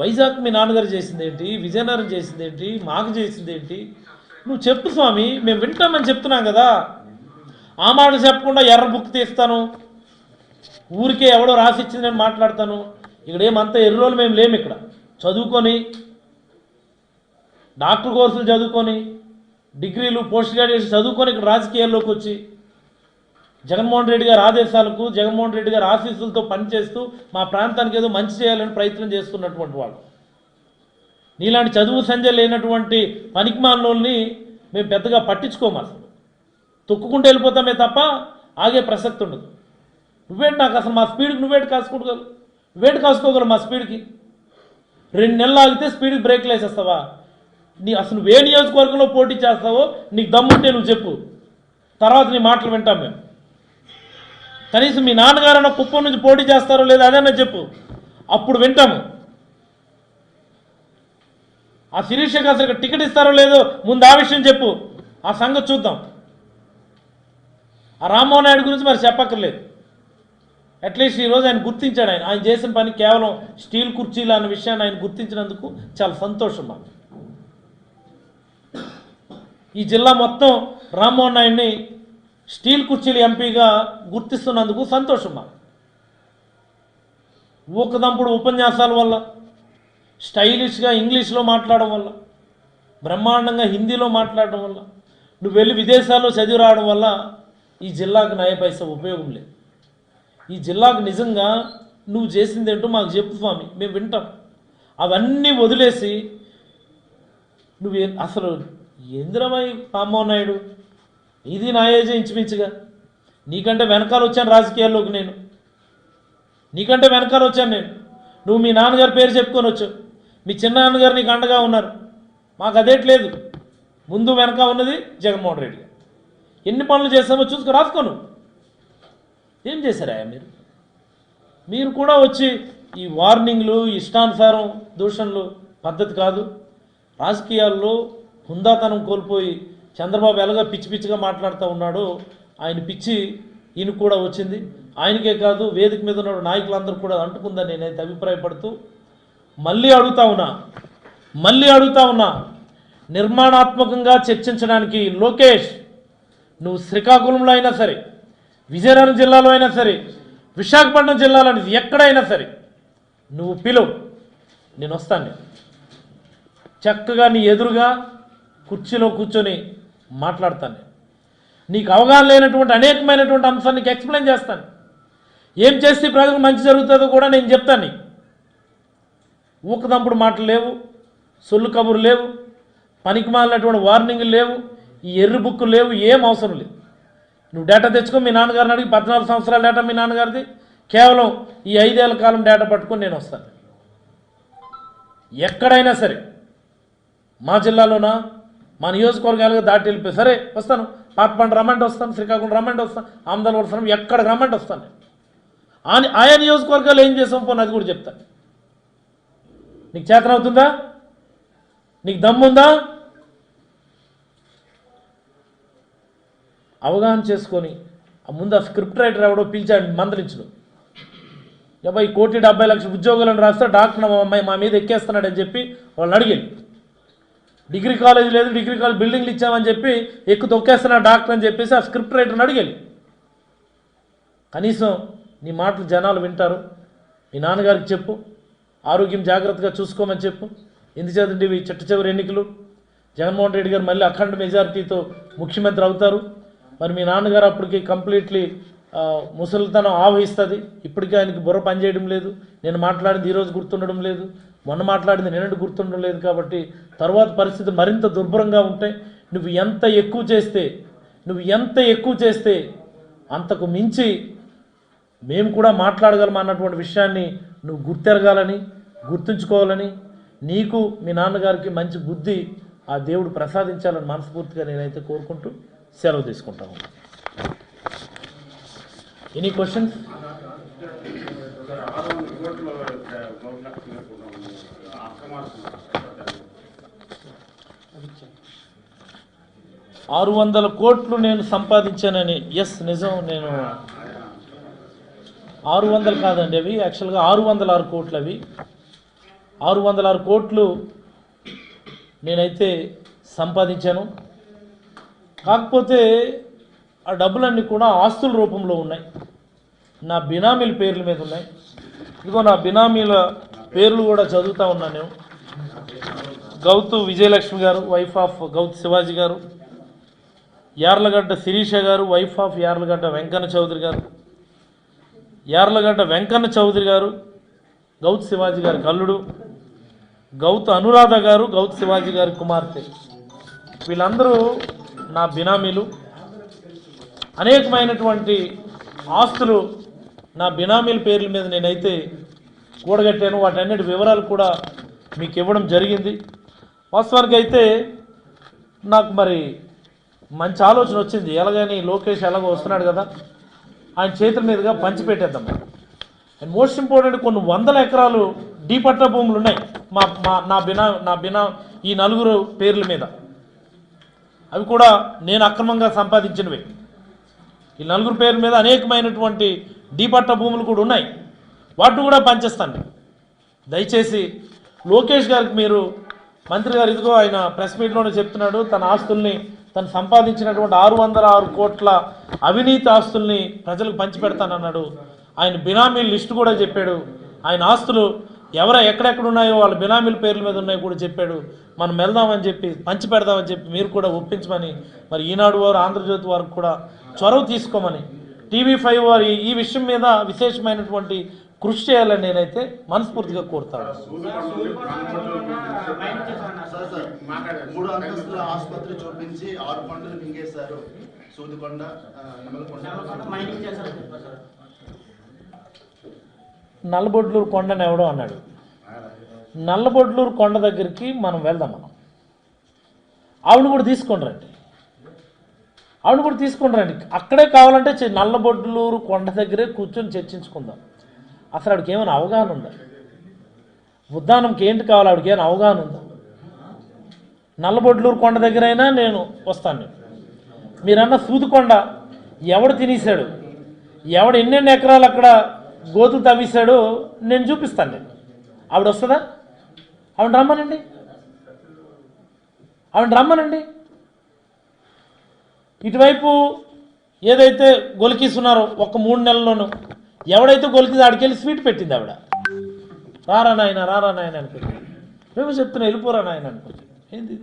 వైజాగ్ మీ నాన్నగారు చేసింది ఏంటి, విజయనగరం చేసింది ఏంటి, మాకు చేసింది ఏంటి? నువ్వు చెప్పు స్వామి, మేము వింటామని చెప్తున్నాం కదా. ఆ మాట చెప్పకుండా ఎర్ర బుక్ తీస్తాను, ఊరికే ఎవడో రాసిచ్చింది నేను మాట్లాడతాను. ఇక్కడ ఏమంతా ఎర్రోలు మేము లేము. ఇక్కడ చదువుకొని డాక్టర్ కోర్సులు చదువుకొని డిగ్రీలు పోస్ట్ గ్రాడ్యుయేషన్ చదువుకొని ఇక్కడ రాజకీయాల్లోకి వచ్చి జగన్మోహన్ రెడ్డి గారి ఆదేశాలకు, జగన్మోహన్ రెడ్డి గారి ఆశీస్సులతో పనిచేస్తూ మా ప్రాంతానికి ఏదో మంచి చేయాలని ప్రయత్నం చేస్తున్నటువంటి వాళ్ళు. నీలాంటి చదువు సంజయ్ లేనటువంటి పనికిమాలినోళ్ళని మేము పెద్దగా పట్టించుకోము. అసలు తొక్కుకుంటూ వెళ్ళిపోతామే తప్ప ఆగే ప్రసక్తి ఉండదు. నువ్వేంటి నాకు అసలు మా స్పీడ్కి నువ్వేంటి కాసుకోగలవు? నువ్వేంటి కాసుకోగలవు మా స్పీడ్కి? 2 నెలలు ఆగితే స్పీడ్కి బ్రేక్లు వేసేస్తావా? అసలు నువ్వు ఏ నియోజకవర్గంలో పోటీ చేస్తావో నీకు దమ్ముంటే నువ్వు చెప్పు, తర్వాత నీ మాటలు వింటాం మేము. కనీసం మీ నాన్నగారన్న కుప్పం నుంచి పోటీ చేస్తారో లేదో అదన్నా చెప్పు, అప్పుడు వింటాము. ఆ శిరీషకి అసలు టికెట్ ఇస్తారో లేదో ముందు ఆ విషయం చెప్పు, ఆ సంగతి చూద్దాం. ఆ రామ్మోహన్ నాయుడు గురించి మరి చెప్పక్కర్లేదు. అట్లీస్ట్ ఈరోజు ఆయన గుర్తించాడు. ఆయన చేసిన పని కేవలం స్టీల్ కుర్చీలు అన్న విషయాన్ని ఆయన గుర్తించినందుకు చాలా సంతోషం మాకు. ఈ జిల్లా మొత్తం రామ్మోహన్ నాయుడిని స్టీల్ కుర్చీలు ఎంపీగా గుర్తిస్తున్నందుకు సంతోషం మాకు. ఊకదంపుడు ఉపన్యాసాల వల్ల, స్టైలిష్గా ఇంగ్లీష్లో మాట్లాడడం వల్ల, బ్రహ్మాండంగా హిందీలో మాట్లాడడం వల్ల, నువ్వు వెళ్ళి విదేశాల్లో చదివి రావడం వల్ల ఈ జిల్లాకు నయ పైసా ఉపయోగం లేదు. ఈ జిల్లాకు నిజంగా నువ్వు చేసింది ఏంటో మాకు చెప్పు స్వామి, మేము వింటాం. అవన్నీ వదిలేసి నువ్వు అసలు ఏంద్రమై రామ్మోహన్ నాయుడు, ఇది నా ఏజే ఇంచుమించుగా. నీకంటే వెనకాల వచ్చాను రాజకీయాల్లోకి, నీకంటే వెనకాల వచ్చాను నేను. నువ్వు మీ నాన్నగారి పేరు చెప్పుకొని వచ్చావు, మీ చిన్న నాన్నగారు నీకు అండగా ఉన్నారు. మాకు అదేట్లేదు. ముందు వెనక ఉన్నది జగన్మోహన్ రెడ్డి గారు. ఎన్ని పనులు చేస్తామో చూసుకు రాసుకోను. ఏం చేశారా మీరు కూడా వచ్చి ఈ వార్నింగ్లు, ఇష్టానుసారం దూషణలు పద్ధతి కాదు. రాజకీయాల్లో హుందాతనం కోల్పోయి చంద్రబాబు ఎలాగా పిచ్చి పిచ్చిగా మాట్లాడుతూ ఉన్నాడో ఆయన పిచ్చి ఈయన కూడా వచ్చింది. ఆయనకే కాదు, వేదిక మీద ఉన్న నాయకులందరూ కూడా అంటుకుందని నేనైతే అభిప్రాయపడుతూ మళ్ళీ అడుగుతా ఉన్నా నిర్మాణాత్మకంగా చర్చించడానికి లోకేష్, నువ్వు శ్రీకాకుళంలో అయినా సరే, విజయనగరం జిల్లాలో అయినా సరే, విశాఖపట్నం జిల్లాలో ఎక్కడైనా సరే నువ్వు పిలువు, నేను వస్తాను. చక్కగా నీ ఎదురుగా కుర్చీలో కూర్చొని మాట్లాడతాను. నీకు అవగాహన లేనటువంటి అనేకమైనటువంటి అంశాన్ని నీకు ఎక్స్ప్లెయిన్ చేస్తాను. ఏం చేస్తే ప్రజలకు మంచి జరుగుతుందో కూడా నేను చెప్తాను. ఊకదంపుడు మాటలు లేవు, సొల్లు కబురు లేవు, పనికి మాలినటువంటి వార్నింగ్లు లేవు, ఈ ఎర్రి బుక్కు లేవు, ఏం అవసరం లేదు. నువ్వు డేటా తెచ్చుకో, మీ నాన్నగారిని అడిగి 14 సంవత్సరాల డేటా మీ నాన్నగారిది, కేవలం ఈ 5 ఏళ్ల కాలం డేటా పట్టుకొని నేను వస్తాను. ఎక్కడైనా సరే, మా జిల్లాలోనా, మా నియోజకవర్గాలుగా దాటి వెళ్ళిపోయి సరే వస్తాను. పాతపంట రమ్మంటే వస్తాను, శ్రీకాకుళం రమ్మంటే వస్తాను, ఆమదాల వలసనం ఎక్కడ రమ్మంటే వస్తాను. ఆయా నియోజకవర్గాలు ఏం చేసాం పోనీ అది కూడా చెప్తాను. నీకు చేతనవుతుందా? నీకు దమ్ముందా? అవగాహన చేసుకొని ముందు ఆ స్క్రిప్ట్ రైటర్ ఎవడో పిలిచాడు మందలించడు. 1,70,00,000 ఉద్యోగాలను రాస్తే డాక్టర్ మా మీద ఎక్కేస్తున్నాడని చెప్పి వాళ్ళని అడిగాను. డిగ్రీ కాలేజ్ లేదు, డిగ్రీ కాలేజ్ బిల్డింగ్లు ఇచ్చామని చెప్పి తొక్కేస్తున్నాడు డాక్టర్ అని చెప్పేసి ఆ స్క్రిప్ట్ రైటర్ని అడిగాను. కనీసం నీ మాటలు జనాలు వింటారు. మీ నాన్నగారికి చెప్పు, ఆరోగ్యం జాగ్రత్తగా చూసుకోమని చెప్పు. ఎందుచేతండి ఇవి చిట్ట చివరి ఎన్నికలు, జగన్మోహన్ రెడ్డి గారు మళ్ళీ అఖండ మెజారిటీతో ముఖ్యమంత్రి అవుతారు. మరి మీ నాన్నగారు అప్పటికి కంప్లీట్లీ ముసలితనం ఆవహిస్తుంది. ఇప్పటికీ ఆయనకి బుర్ర పనిచేయడం లేదు. నేను మాట్లాడింది ఈరోజు గుర్తుండడం లేదు, మొన్న మాట్లాడింది నిన్నటి గుర్తుండడం లేదు. కాబట్టి తర్వాత పరిస్థితులు మరింత దుర్భరంగా ఉంటాయి. నువ్వు ఎంత ఎక్కువ చేస్తే అంతకు మించి మేము కూడా మాట్లాడగలం అన్నటువంటి విషయాన్ని నువ్వు గుర్తెరగాలని, గుర్తుంచుకోవాలని, నీకు మీ నాన్నగారికి మంచి బుద్ధి ఆ దేవుడు ప్రసాదించాలని మనస్ఫూర్తిగా నేనైతే కోరుకుంటూ సెలవు తీసుకుంటాను. Any questions? $600 కోట్లు నేను సంపాదించానని. ఎస్, నిజం. నేను 600 కాదండి, అవి యాక్చువల్గా 606 కోట్లు. అవి 606 కోట్లు నేనైతే సంపాదించాను. కాకపోతే ఆ డబ్బులన్నీ కూడా ఆస్తుల రూపంలో ఉన్నాయి, నా బినామీల పేర్ల మీద ఉన్నాయి. ఇదిగో నా బినామీల పేర్లు కూడా చదువుతూ ఉన్నాను నేను. గౌతు విజయలక్ష్మి గారు, వైఫ్ ఆఫ్ గౌతు శివాజీ గారు. యార్లగడ్డ శిరీష గారు, వైఫ్ ఆఫ్ యార్లగడ్డ వెంకన్న చౌదరి గారు. యార్లగడ్డ వెంకన్న చౌదరి గారు గౌతు శివాజీ గారి కల్లుడు. గౌతు అనురాధ గారు గౌతు శివాజీ గారి కుమార్తె. వీళ్ళందరూ నా బినామీలు. అనేకమైనటువంటి ఆస్తులు నా బినామీల పేర్ల మీద నేనైతే కూడగట్టాను. వాటన్నిటి వివరాలు కూడా మీకు ఇవ్వడం జరిగింది. వాస్తవానికి అయితే నాకు మరి మంచి ఆలోచన వచ్చింది. ఎలాగని లోకేష్ ఎలాగో వస్తున్నాడు కదా, ఆయన చేతుల మీదుగా పంచిపెట్టేద్దాం. అండ్ మోస్ట్ ఇంపార్టెంట్, కొన్ని 100 ఎకరాలు డీ పట్టా భూములు ఉన్నాయి నా బినా ఈ నలుగురు పేర్ల మీద. అవి కూడా నేను అక్రమంగా సంపాదించినవి. ఈ నలుగురు పేర్ల మీద అనేకమైనటువంటి డీ పట్టా భూములు కూడా ఉన్నాయి. వాటిని కూడా పంచేస్తాను. దయచేసి లోకేష్ గారికి మీరు, మంత్రి గారు ఇదిగో ఆయన ప్రెస్ మీట్లోనే చెప్తున్నాడు, తన ఆస్తుల్ని తను సంపాదించినటువంటి 606 కోట్ల అవినీతి ఆస్తుల్ని ప్రజలకు పంచిపెడతానన్నాడు. ఆయన బినామీల లిస్టు కూడా చెప్పాడు. ఆయన ఆస్తులు ఎక్కడెక్కడ ఉన్నాయో వాళ్ళ బినామీల పేర్ల మీద ఉన్నాయో కూడా చెప్పాడు. మనం వెళ్దామని చెప్పి పంచి పెడదామని చెప్పి మీరు కూడా ఒప్పించమని, మరి ఈనాడు వారు ఆంధ్రజ్యోతి వారికి కూడా చొరవ తీసుకోమని, TV5 వారు ఈ విషయం మీద విశేషమైనటువంటి కృషి చేయాలని నేనైతే మనస్ఫూర్తిగా కోరుతాను. 3 అంతస్తుల ఆసుపత్రి చూపించి 6 పంటలు మింగేశారు. సూదికొండ, నల్లబొడ్లూరు కొండని ఎవడో అన్నాడు. నల్లబొడ్లూరు కొండ దగ్గరికి మనం వెళ్దాం. ఆవిడ కూడా తీసుకొని రండి. అక్కడే కావాలంటే నల్లబొడ్లూరు కొండ దగ్గరే కూర్చొని చర్చించుకుందాం. అసలు ఆవిడకి ఏమైనా అవగాహన ఉందా? ఉద్దానంకి ఏంటి కావాలి, ఆవిడకి ఏమైనా అవగాహన ఉందా? నల్లబొడ్లూరు కొండ దగ్గర అయినా నేను వస్తాను. మీరన్న సూదికొండ ఎవడు తినేశాడు, ఎవడు ఎన్నెన్ని ఎకరాలు అక్కడ గోతులు తవ్వేశాడో నేను చూపిస్తాను. ఆవిడ వస్తుందా? ఆవిడ రమ్మనండి. ఇటువైపు ఏదైతే గొలికిస్తున్నారో ఒక 3 నెలల్లోనూ ఎవడైతే గొలికింది ఆడికెళ్ళి స్వీట్ పెట్టింది ఆవిడ. రారా నాయన అనుకుంది. మేము చెప్తున్నా వెళ్ళిపోరా నాయన అనుకుంది. ఏంది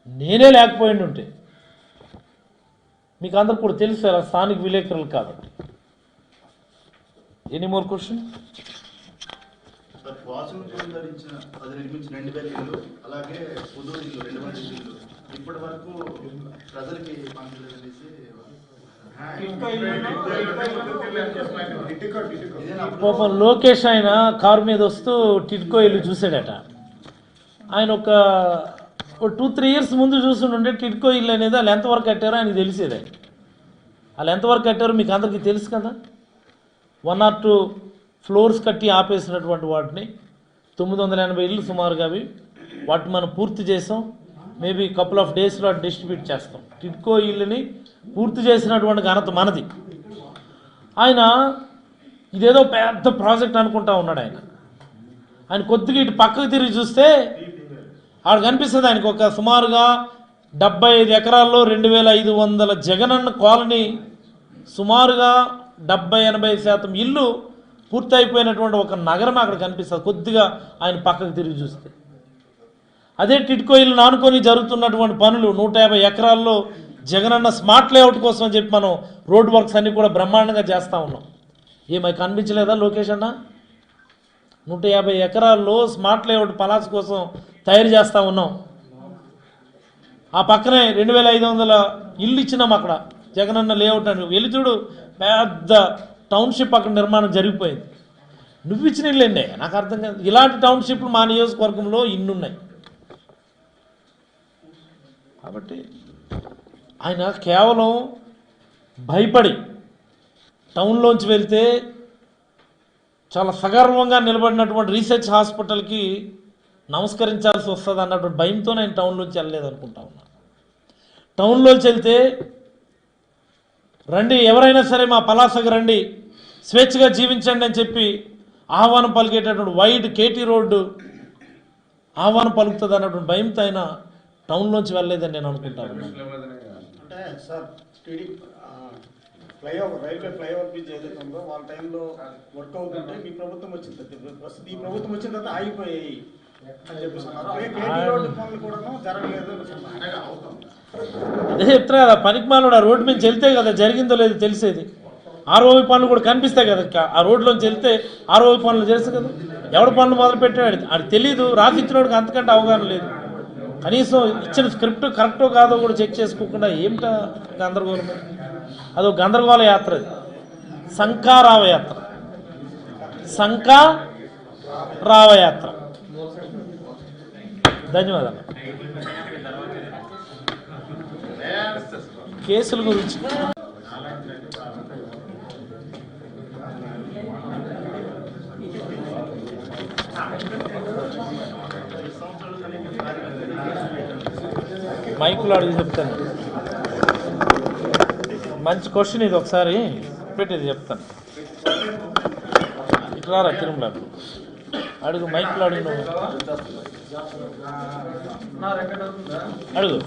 నేనే లేకపోయింది ఉంటే మీకు అందరికి కూడా తెలుసు అలా స్థానిక విలేకరులు కాబట్టి. Any more question? నిర్మించిన 2000 ఇళ్ళు, అలాగే పుదూరు ఇల్లు 200 ఇల్లు ఇప్పటి వరకు ప్రజలకి పాపం లోకేష్ ఆయన కారు మీద వస్తూ టిడ్కో ఇల్లు చూసాడట. ఆయన ఒక 2-3 ఇయర్స్ ముందు చూస్తుండే టిడ్కో ఇల్లు అనేది వాళ్ళు ఎంతవరకు కట్టారో ఆయనకు తెలిసేది. వాళ్ళు ఎంతవరకు కట్టారో మీకు అందరికీ తెలుసు కదా. 1 or 2 ఫ్లోర్స్ కట్టి ఆపేసినటువంటి వాటిని 980 ఇళ్ళు సుమారుగా అవి. వాటిని మనం పూర్తి చేసాం. మేబీ కపుల్ ఆఫ్ డేస్లో డిస్ట్రిబ్యూట్ చేస్తాం. టిడ్కో ఇల్లుని పూర్తి చేసినటువంటి ఘనత మనది. ఆయన ఇదేదో పెద్ద ప్రాజెక్ట్ అనుకుంటా ఉన్నాడు. ఆయన కొద్దిగా ఇటు పక్కకు తిరిగి చూస్తే ఆడ కనిపిస్తుంది ఆయనకు ఒక సుమారుగా 75 ఎకరాల్లో 2500 జగనన్న కాలనీ, సుమారుగా 70-80% ఇల్లు పూర్తి అయిపోయినటువంటి ఒక నగరం అక్కడ కనిపిస్తుంది కొద్దిగా ఆయన పక్కకు తిరిగి చూస్తే. అదే టిడ్కో ఇల్లు నానుకొని జరుగుతున్నటువంటి పనులు 150 ఎకరాల్లో జగనన్న స్మార్ట్ లేఅవుట్ కోసం అని చెప్పి మనం రోడ్ వర్క్స్ అన్నీ కూడా బ్రహ్మాండంగా చేస్తూ ఉన్నాం. ఏమై కనిపించలేదా లోకేష్ అన్న? 150 ఎకరాల్లో స్మార్ట్ లేఅవుట్ పలాస్ కోసం తయారు చేస్తూ ఉన్నాం. ఆ పక్కనే 2500 ఇల్లు ఇచ్చినాం అక్కడ జగనన్న లేఅవుట్ అని. వెళ్ళి చూడు, పెద్ద టౌన్షిప్ అక్కడ నిర్మాణం జరిగిపోయింది. నువ్వు ఇచ్చిన ఇల్లు అండి, నాకు అర్థం కాదు. ఇలాంటి టౌన్షిప్లు మా నియోజకవర్గంలో ఇన్నున్నాయి. కాబట్టి ఆయన కేవలం భయపడి టౌన్లోంచి వెళ్తే చాలా సగర్వంగా నిలబడినటువంటి రీసెర్చ్ హాస్పిటల్కి నమస్కరించాల్సి వస్తుంది అన్నటువంటి భయంతో నేను టౌన్లోంచి వెళ్ళలేదనుకుంటా ఉన్నాను. టౌన్లోంచి వెళ్తే రండి, ఎవరైనా సరే మా పలాసకు రండి, స్వేచ్ఛగా జీవించండి అని చెప్పి ఆహ్వానం పలికేటటువంటి వైడ్ కేటీ రోడ్డు ఆహ్వానం పలుకుతుంది అన్నటువంటి భయంతో అయినా టౌన్లోంచి వెళ్ళలేదని నేను అనుకుంటాను. అంటే sir flyover railway flyover bridge ఏదైతే ఉందో వాళ్ళ టైంలో వర్క్ అవుతుంటే మీ ప్రభుత్వం వచ్చింది, ప్రస్తుతం ఈ ప్రభుత్వం వచ్చిన తర్వాత ఆగిపోయాయి అని చెప్పేస్తున్నారు. అలాగే కేటీ రోడ్డు పనులు కూడా జరగలేదు. అదే చెప్తున్నా కదా, పనికిమాలోడు ఆ రోడ్డు మీద వెళ్తే కదా జరిగిందో లేదో తెలిసేది. ఆర్ఓవి పనులు కూడా కనిపిస్తాయి కదా, ఆ రోడ్లోంచి వెళ్తే ఆర్ఓవి పనులు తెలుసు కదా. ఎవడు పనులు మొదలు పెట్టాడు అది తెలీదు, రాసిచ్చినోడికి అంతకంటే అవగాహన లేదు. కనీసం ఇచ్చిన స్క్రిప్ట్ కరెక్టో కాదో కూడా చెక్ చేసుకోకుండా ఏమిటా గందరగోళం. అదో గందరగోళ యాత్ర, అది శంఖారావయాత్ర, శంఖారావయాత్ర. ధన్యవాదాలు. కేసుల గురించి మైకులో అడిగి చెప్తాను. మంచి క్వశ్చన్ ఇది, ఒకసారి పెట్టేది చెప్తాను. ఇట్లా రా తిరుమల అడుగు, మైకులో అడుగు, నువ్వు అడుగు.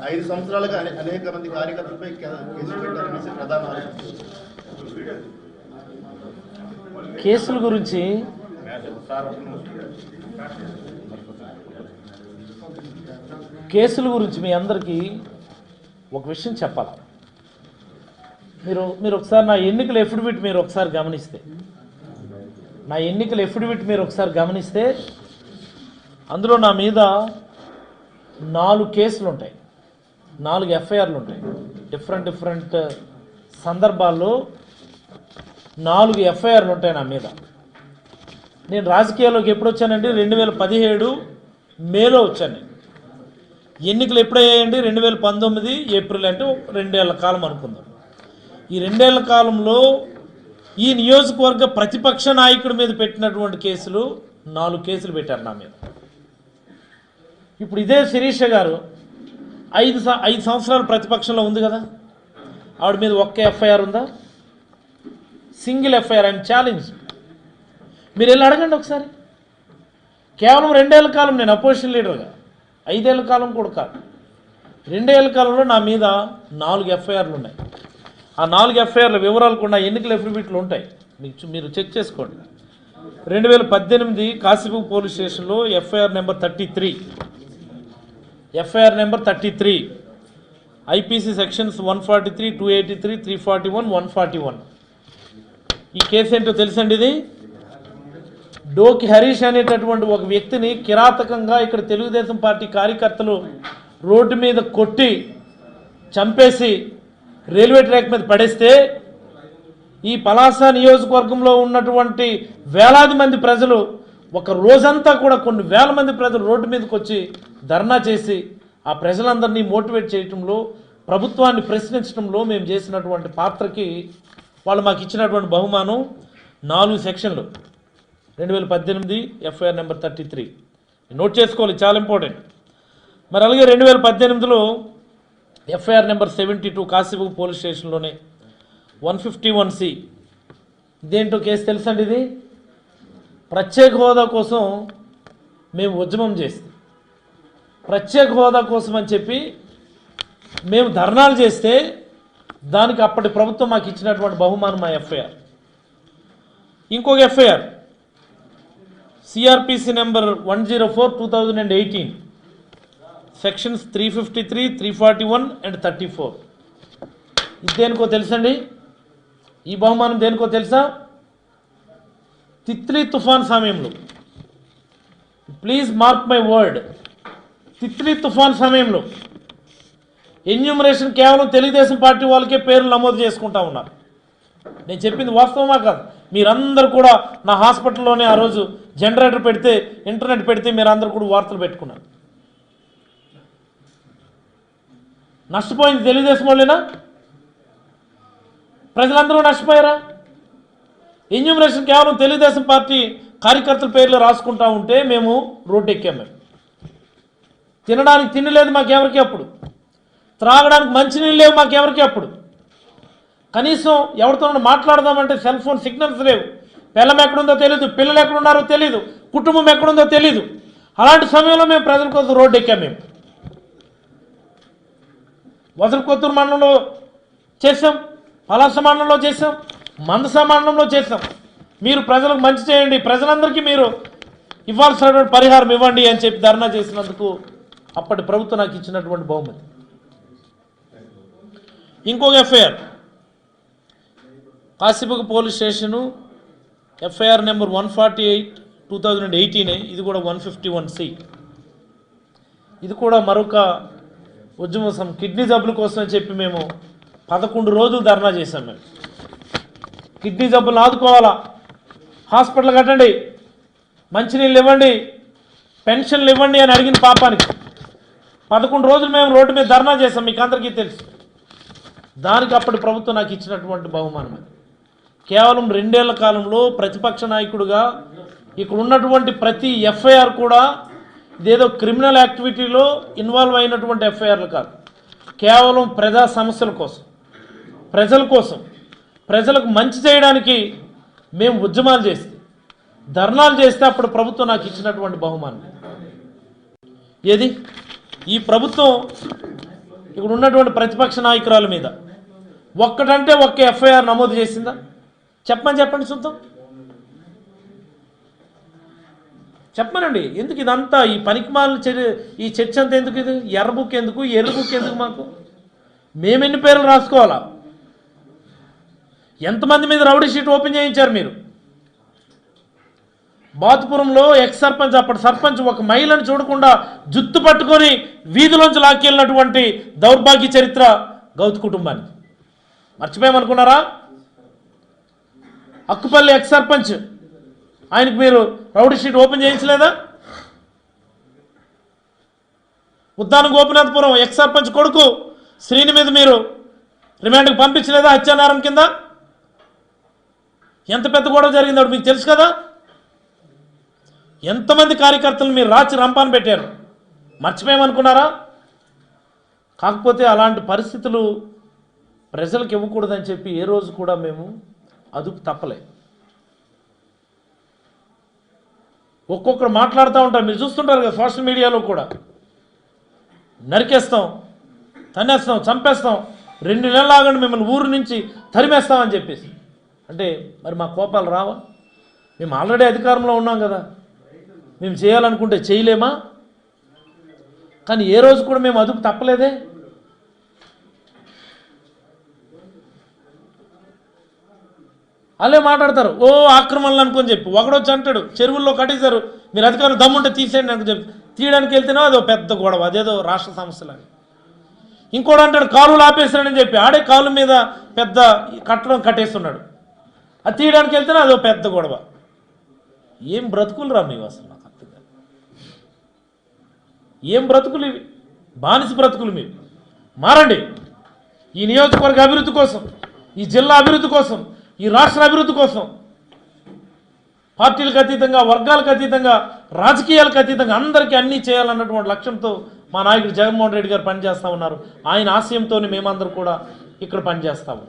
5 సంవత్సరాలుగా అనేక మంది కార్యకర్తలపై కేసులు పెట్టారనేసి ప్రధాన ఆరోపణ. కేసుల గురించి మీ అందరికీ ఒక విషయం చెప్పాలి. మీరు ఒకసారి నా ఎన్నికల ఎఫిడవిట్ మీరు ఒకసారి గమనిస్తే అందులో నా మీద 4 కేసులు ఉంటాయి, 4 ఎఫ్ఐఆర్లు ఉంటాయి. డిఫరెంట్ సందర్భాల్లో 4 ఎఫ్ఐఆర్లు ఉంటాయి నా మీద. నేను రాజకీయాల్లోకి ఎప్పుడు వచ్చానండి? 2017 మేలో వచ్చాను. ఎన్నికలు ఎప్పుడయ్యాయండి? 2019 ఏప్రిల్, అంటే 2 ఏళ్ల కాలం అనుకుందాం. ఈ 2 ఏళ్ల కాలంలో ఈ నియోజకవర్గ ప్రతిపక్ష నాయకుడి మీద పెట్టినటువంటి కేసులు 4 కేసులు పెట్టారు నా మీద. ఇప్పుడు ఇదే శిరీష గారు 5 సంవత్సరాలు ప్రతిపక్షంలో ఉంది కదా, ఆవిడ మీద ఒక్క ఎఫ్ఐఆర్ ఉందా? Single FIR. I'm challenge. మీరు వెళ్ళి అడగండి ఒకసారి. కేవలం 2 ఏళ్ల కాలం నేను అపోజిషన్ లీడర్గా, 5 ఏళ్ల కాలం కూడా కాదు, 2 ఏళ్ల కాలంలో నా మీద 4 ఎఫ్ఐఆర్లు ఉన్నాయి. ఆ 4 ఎఫ్ఐఆర్ల వివరాలు కూడా ఎన్నికల ఎఫిడవిట్లు ఉంటాయి, మీరు చెక్ చేసుకోండి. 2018 కాశీబు పోలీస్ స్టేషన్లో ఎఫ్ఐఆర్ నెంబర్ 33, ఐపీసీ సెక్షన్స్ 143, 283, 341, 141. ఈ కేసు ఏంటో తెలుసండి. ఇది డోకి హరీష్ అనేటటువంటి ఒక వ్యక్తిని కిరాతకంగా ఇక్కడ తెలుగుదేశం పార్టీ కార్యకర్తలు రోడ్డు మీద కొట్టి చంపేసి రైల్వే ట్రాక్ మీద పడేస్తే ఈ పలాస నియోజకవర్గంలో ఉన్నటువంటి వేలాది మంది ప్రజలు ఒక రోజంతా కూడా కొన్ని వేల మంది ప్రజలు రోడ్డు మీదకి వచ్చి ధర్నా చేసి ఆ ప్రజలందరినీ మోటివేట్ చేయడంలో, ప్రభుత్వాన్ని ప్రశ్నించడంలో మేము చేసినటువంటి పాత్రకి వాళ్ళు మాకు ఇచ్చినటువంటి బహుమానం 4 సెక్షన్లు. 2018 ఎఫ్ఐఆర్ నెంబర్ 33 నోట్ చేసుకోవాలి, చాలా ఇంపార్టెంట్. మరి అలాగే 2018లో ఎఫ్ఐఆర్ నెంబర్ 72 కాశీబు పోలీస్ స్టేషన్లోనే 151C. ఇదేంటో కేసు తెలుసండి. ఇది ప్రత్యేక హోదా కోసం మేము ఉద్యమం చేస్తే, ప్రత్యేక హోదా కోసం అని చెప్పి మేము ధర్నాలు చేస్తే దానికి అప్పటి ప్రభుత్వం మాకు ఇచ్చినటువంటి బహుమానం మా ఎఫ్ఐఆర్. ఇంకొక FIR CrPC number 104/2018 sections 353, 341 and 34. ఇది దేనికో తెలుసండి? ఈ బహుమానం దేనికో తెలుసా? తిత్లీ తుఫాన్ సమయంలో, please mark my word, Titli తుఫాన్ సమయంలో ఎన్యూమరేషన్ కేవలం తెలుగుదేశం పార్టీ వాళ్ళకే పేర్లు నమోదు చేసుకుంటా ఉన్నారు. నేను చెప్పింది వాస్తవమా కాదు? మీరందరూ కూడా నా హాస్పిటల్లోనే ఆ రోజు జనరేటర్ పెడితే, ఇంటర్నెట్ పెడితే మీరందరూ కూడా వార్తలు పెట్టుకున్నారు. నష్టపోయింది తెలుగుదేశం వాళ్ళేనా? ప్రజలందరూ నష్టపోయారా? ఎన్యూమరేషన్ కేవలం తెలుగుదేశం పార్టీ కార్యకర్తల పేర్లు రాసుకుంటా ఉంటే మేము రోడ్డు ఎక్కాము. మేము తినడానికి తిండి లేదు మాకెవరికి అప్పుడు, త్రాగడానికి మంచినీళ్ళు లేవు మాకెవరికి అప్పుడు, కనీసం ఎవరితో మాట్లాడదామంటే సెల్ ఫోన్ సిగ్నల్స్ లేవు. పిల్లం ఎక్కడుందో తెలియదు, పిల్లలు ఎక్కడున్నారో తెలియదు, కుటుంబం ఎక్కడుందో తెలియదు. అలాంటి సమయంలో మేము ప్రజల కోసం రోడ్డు ఎక్కాం. మేము వసలకొత్తూరు మండలంలో చేసాం, పలాస మండలంలో చేసాం, మందస మండలంలో చేసాం. మీరు ప్రజలకు మంచి చేయండి, ప్రజలందరికీ మీరు ఇవ్వాల్సినటువంటి పరిహారం ఇవ్వండి అని చెప్పి ధర్నా చేసినందుకు అప్పటి ప్రభుత్వం నాకు ఇచ్చినటువంటి బహుమతి. ఇంకొక FIR Kashibugga police station FIR number 148/2018, ఇది కూడా 151C. ఇది కూడా మరొక ఉద్యమం కిడ్నీ జబ్బుల కోసమని చెప్పి మేము 11 రోజులు ధర్నా చేశాం. మేము కిడ్నీ జబ్బులను ఆదుకోవాలా, హాస్పిటల్ కట్టండి, మంచినీళ్ళు ఇవ్వండి, పెన్షన్లు ఇవ్వండి అని అడిగిన పాపానికి 11 రోజులు మేము రోడ్డు మీద ధర్నా చేశాం. మీకు అందరికీ తెలుసు. దానికి అప్పటి ప్రభుత్వం నాకు ఇచ్చినటువంటి బహుమానం అది. కేవలం 2 ఏళ్ల కాలంలో ప్రతిపక్ష నాయకుడిగా ఇక్కడ ఉన్నటువంటి ప్రతి ఎఫ్ఐఆర్ కూడా ఇదేదో క్రిమినల్ యాక్టివిటీలో ఇన్వాల్వ్ అయినటువంటి ఎఫ్ఐఆర్లు కాదు. కేవలం ప్రజా సమస్యల కోసం, ప్రజల కోసం, ప్రజలకు మంచి చేయడానికి మేము ఉద్యమాలు చేస్తే, ధర్నాలు చేస్తే అప్పుడు ప్రభుత్వం నాకు ఇచ్చినటువంటి బహుమానం. ఏది ఈ ప్రభుత్వం ఇక్కడ ఉన్నటువంటి ప్రతిపక్ష నాయకురాల మీద ఒక్కటంటే ఒక్క ఎఫ్ఐఆర్ నమోదు చేసిందా? చెప్పండి చూద్దాం. చెప్పమనండి. ఎందుకు ఇదంతా ఈ పనికిమాలిన ఈ చర్చ అంతా ఎందుకు? ఇది ఎర్ర బుక్ ఎందుకు, ఎర్ర బుక్ ఎందుకు? మాకు మేమెన్ని పేర్లు రాసుకోవాలా? ఎంతమంది మీద రౌడీ షీట్ ఓపెన్ చేయించారు మీరు? బాతుపురంలో ఎక్స్ సర్పంచ్, అప్పటి సర్పంచ్ ఒక మహిళను చూడకుండా జుత్తు పట్టుకొని వీధిలోంచి లాక్కెళ్ళినటువంటి దౌర్భాగ్య చరిత్ర గౌతు కుటుంబానికి. మర్చిపోయామనుకున్నారా? అక్కుపల్లి ఎక్స్ సర్పంచ్, ఆయనకు మీరు రౌడీ షీట్ ఓపెన్ చేయించలేదా? ఉద్దాన గోపినాథపురం ఎక్స్ సర్పంచ్ కొడుకు శ్రీని మీద మీరు రిమాండ్కి పంపించలేదా హత్యానేరం కింద? ఎంత పెద్ద గొడవ జరిగిందో మీకు తెలుసు కదా. ఎంతమంది కార్యకర్తలు మీరు రాచి రంపాను పెట్టారు? మర్చిపోయామనుకున్నారా? కాకపోతే అలాంటి పరిస్థితులు ప్రజలకు ఇవ్వకూడదని చెప్పి ఏ రోజు కూడా మేము అదుపు తప్పలే. ఒక్కొక్కరు మాట్లాడుతూ ఉంటారు, మీరు చూస్తుంటారు కదా సోషల్ మీడియాలో కూడా. నరికేస్తాం, తన్నేస్తాం, చంపేస్తాం, 2 నెలలు ఆగండి మిమ్మల్ని ఊరు నుంచి తరిమేస్తామని చెప్పేసి. అంటే మరి మా కోపాలు రావా? మేము ఆల్రెడీ అధికారంలో ఉన్నాం కదా, మేము చేయాలనుకుంటే చేయలేమా? కానీ ఏ రోజు కూడా మేము అదుపు తప్పలేదే. అలే మాట్లాడతారు, ఓ ఆక్రమణలు అనుకొని చెప్పి. ఒకడొచ్చి అంటాడు, చెరువుల్లో కట్టేశారు, మీరు అధికారులు దమ్ముంటే తీసేయండి అని చెప్పి తీయడానికి వెళ్తేనో అదో పెద్ద గొడవ, అదేదో రాష్ట్ర సమస్యలని. ఇంకోటి అంటాడు, కాలువలు ఆపేస్తాడని చెప్పి ఆడే కాలు మీద పెద్ద కట్టడం కట్టేస్తున్నాడు, అది తీయడానికి వెళ్తేనే అదో పెద్ద గొడవ. ఏం బ్రతుకులు రా మీవి అసలు? నాకు అర్థం కాదు. ఏం బ్రతుకులు ఇవి? బానిస బ్రతుకులు మీవి. మారండి. ఈ నియోజకవర్గ అభివృద్ధి కోసం, ఈ జిల్లా అభివృద్ధి కోసం, ఈ రాష్ట్ర అభివృద్ధి కోసం పార్టీలకు అతీతంగా, వర్గాలకు అతీతంగా, రాజకీయాలకు అతీతంగా అందరికీ అన్నీ చేయాలన్నటువంటి లక్ష్యంతో మా నాయకుడు జగన్మోహన్ రెడ్డి గారు పనిచేస్తూ ఉన్నారు. ఆయన ఆశయంతోనే మేమందరూ కూడా ఇక్కడ పనిచేస్తాము.